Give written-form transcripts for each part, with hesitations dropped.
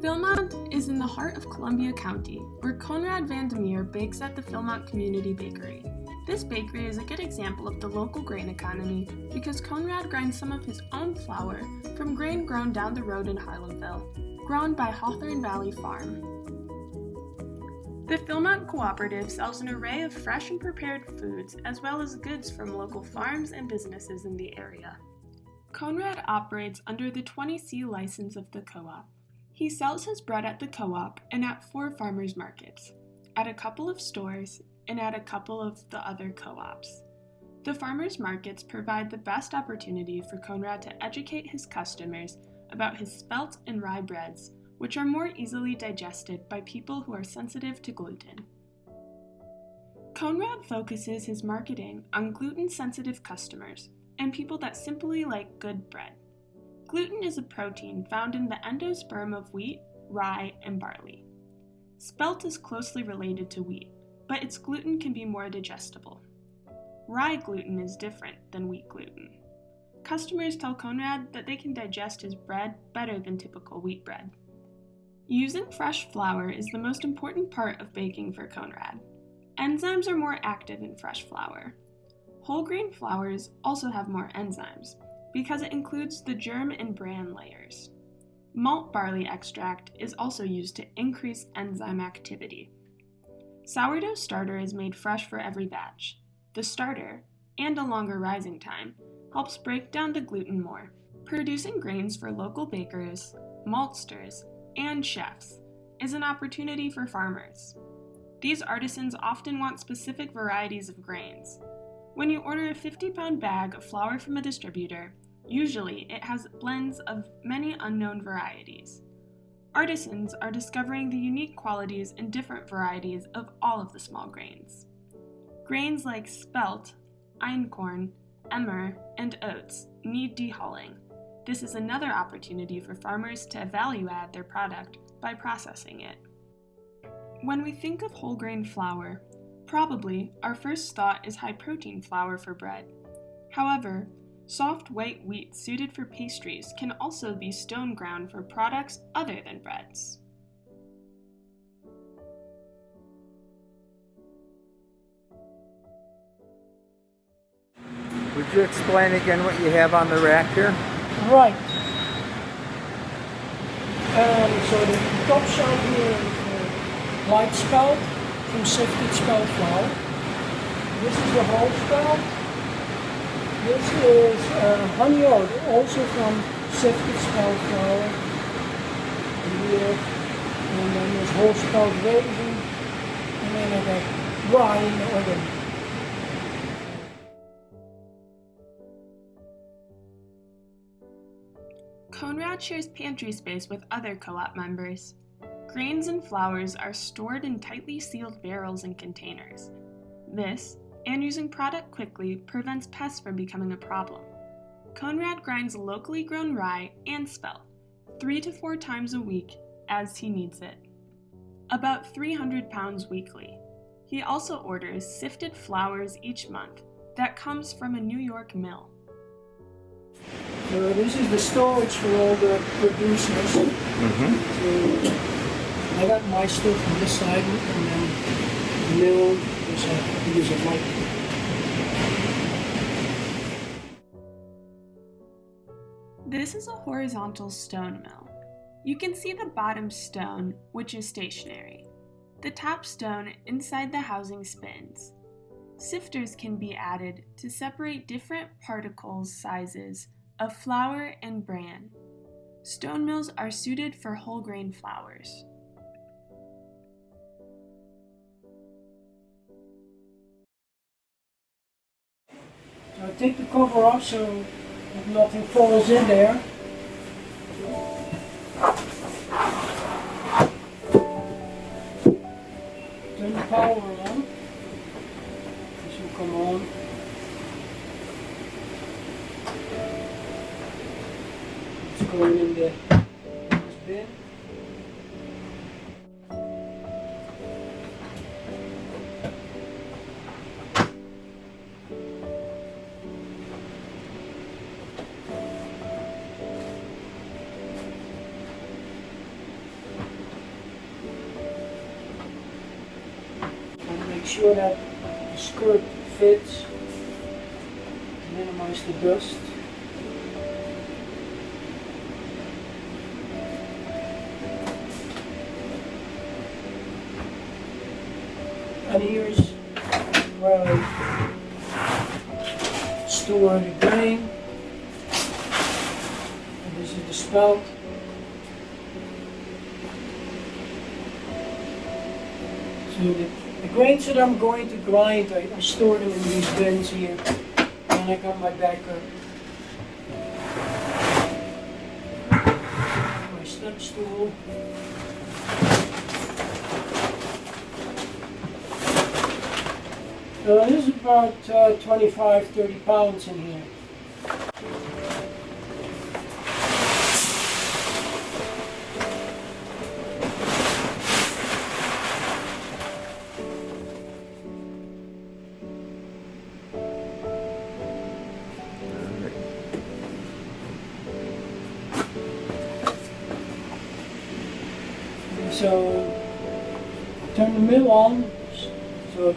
Philmont is in the heart of Columbia County, where Conrad Vandermeer bakes at the Philmont Community Bakery. This bakery is a good example of the local grain economy because Conrad grinds some of his own flour from grain grown down the road in Harlemville, grown by Hawthorne Valley Farm. The Philmont Cooperative sells an array of fresh and prepared foods as well as goods from local farms and businesses in the area. Conrad operates under the 20C license of the co-op. He sells his bread at the co-op and at 4 farmers markets, at a couple of stores, and at a couple of the other co-ops. The farmers markets provide the best opportunity for Conrad to educate his customers about his spelt and rye breads, which are more easily digested by people who are sensitive to gluten. Conrad focuses his marketing on gluten-sensitive customers and people that simply like good bread. Gluten is a protein found in the endosperm of wheat, rye, and barley. Spelt is closely related to wheat, but its gluten can be more digestible. Rye gluten is different than wheat gluten. Customers tell Conrad that they can digest his bread better than typical wheat bread. Using fresh flour is the most important part of baking for Conrad. Enzymes are more active in fresh flour. Whole grain flours also have more enzymes, because it includes the germ and bran layers. Malt barley extract is also used to increase enzyme activity. Sourdough starter is made fresh for every batch. The starter, and a longer rising time, helps break down the gluten more. Producing grains for local bakers, maltsters, and chefs is an opportunity for farmers. These artisans often want specific varieties of grains. When you order a 50-pound bag of flour from a distributor, usually it has blends of many unknown varieties. Artisans are discovering the unique qualities and different varieties of all of the small grains. Grains like spelt, einkorn, emmer, and oats need dehulling. This is another opportunity for farmers to value add their product by processing it. When we think of whole grain flour, probably our first thought is high protein flour for bread. However, soft white wheat suited for pastries can also be stone ground for products other than breads. Would you explain again what you have on the rack here? Right. So the top shelf here is white spelt from sifted spelt flour. This is the whole spelt. This is honey oat, also from sifted spelt flour. Here, and then there's whole spelt raisin, and then I got rye in the oven. Conrad shares pantry space with other co-op members. Grains and flours are stored in tightly sealed barrels and containers. This, and using product quickly, prevents pests from becoming a problem. Conrad grinds locally grown rye and spelt 3 to 4 times a week as he needs it. About 300 pounds weekly. He also orders sifted flours each month that comes from a New York mill. So this is the storage for all the producers. So I got my stuff on this side, and then the mill is a light. This is a horizontal stone mill. You can see the bottom stone, which is stationary. The top stone inside the housing spins. Sifters can be added to separate different particles sizes of flour and bran. Stone mills are suited for whole grain flours. So I take the cover off so that nothing falls in there. Turn the power on. This will come on. It's going in this bin. sure that the skirt fits, minimize the dust. And here's where I store the grain. And this is the spelt. So the grains that I'm going to grind, I store them in these bins here. And I got my backer. My step stool. There's about 25-30 pounds in here. So turn the mill on. So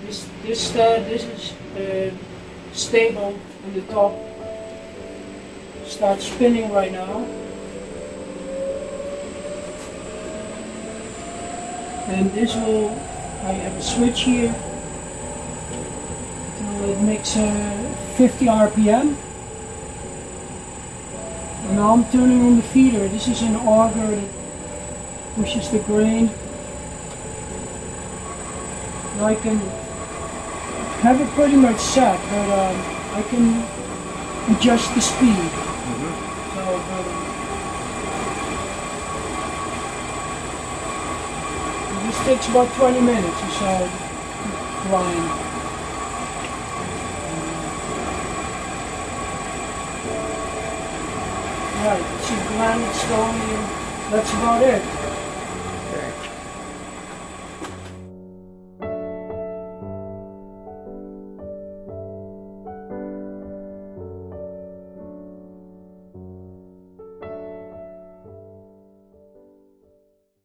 this is stable on the top. Start spinning right now. And this will, I have a switch here. So it makes 50 RPM. And now I'm turning on the feeder. This is an auger that pushes the grain. And I can have it pretty much set, but I can adjust the speed. So this takes about 20 minutes or so to grind. Right, so grind it slowly, and that's about it.